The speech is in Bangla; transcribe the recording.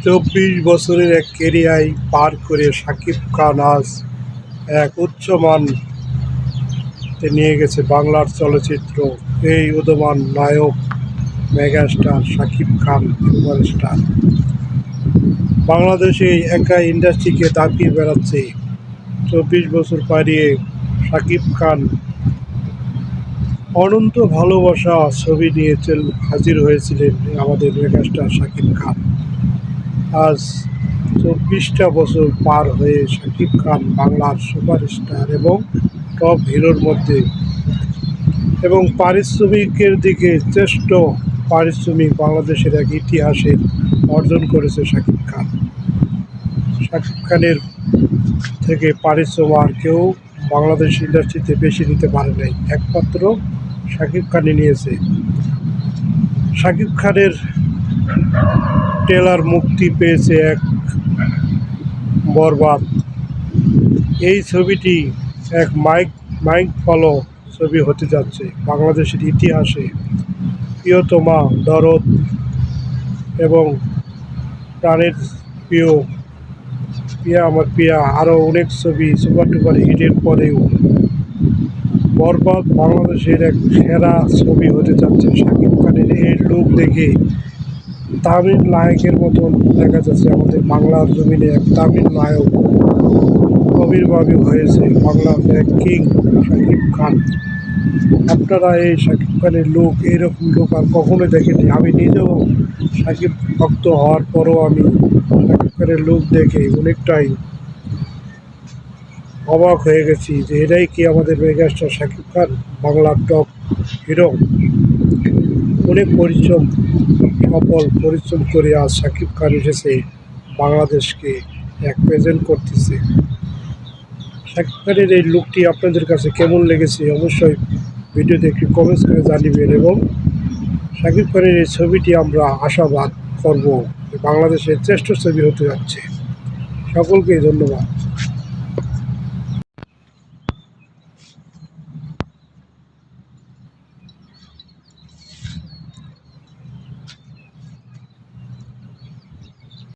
24 বছরের এক ক্যারিয়ার পার করে শাকিব খান আজ এক উচ্চমানে নিয়ে গেছে বাংলার চলচ্চিত্র। এই উদীয়মান নায়ক মেগাস্টার শাকিব খান সুপারস্টার বাংলাদেশে একা ইন্ডাস্ট্রিকে দাপিয়ে বেড়াচ্ছে। 24 বছর পাড়িয়ে শাকিব খান অনন্ত ভালোবাসা ছবি নিয়ে হাজির হয়েছিলেন আমাদের মেগাস্টার শাকিব খান। আজ 24টা বছর পার হয়ে শাকিব খান বাংলার সুপারস্টার এবং টপ হিরোর মধ্যে এবং পারিশ্রমিকের দিকে শ্রেষ্ঠ পারিশ্রমিক বাংলাদেশের এক ইতিহাসের অর্জন করেছে শাকিব খান। শাকিব খানের থেকে পারিশ্রমিক আর কেউ বাংলাদেশ ইন্ডাস্ট্রিতে বেশি নিতে পারে নাই, একমাত্র শাকিব খানই নিয়েছে। শাকিব খানের ট্রেলার মুক্তি পেয়েছে এক বরবাদ। এই ছবিটি এক মাইক ফলো ছবি হতে যাচ্ছে। বাংলাদেশের ইতিহাসে প্রিয়তমা, দরদ এবং প্রাণের প্রিয়া আমার প্রিয়া আরও অনেক ছবি সুপার ডুপার হিটের পরেও বরবাদ বাংলাদেশের এক সেরা ছবি হতে যাচ্ছে। শাকিব খানের এই লুক দেখে তামিল নায়কের মতন দেখা যাচ্ছে। আমাদের বাংলার জমিনে এক তামিল নায়ক আবির্ভাব হয়েছে, বাংলার এক কিং শাকিব খান। আপনারা এই শাকিব খানের লুক, এইরকম লুক আর কখনো দেখেনি। আমি নিজেও শাকিব ভক্ত হওয়ার পরও আমি শাকিব খানের লুক দেখে অনেকটাই অবাক হয়ে গেছি যে এটাই কি আমাদের মেগাস্টার শাকিব খান, বাংলার টপ হিরো। অনেক পরিশ্রম করে আজ শাকিব খান এসেছে বাংলাদেশকে এক প্রেজেন্ট করতেছে। শাকিব খানের এই লুকটি আপনাদের কাছে কেমন লেগেছে অবশ্যই ভিডিওতে একটি কমেন্টস করে জানিবেন এবং শাকিব খানের এই ছবিটি আমরা আশাবাদ করব বাংলাদেশের শ্রেষ্ঠ ছবি হতে যাচ্ছে। সকলকে ধন্যবাদ।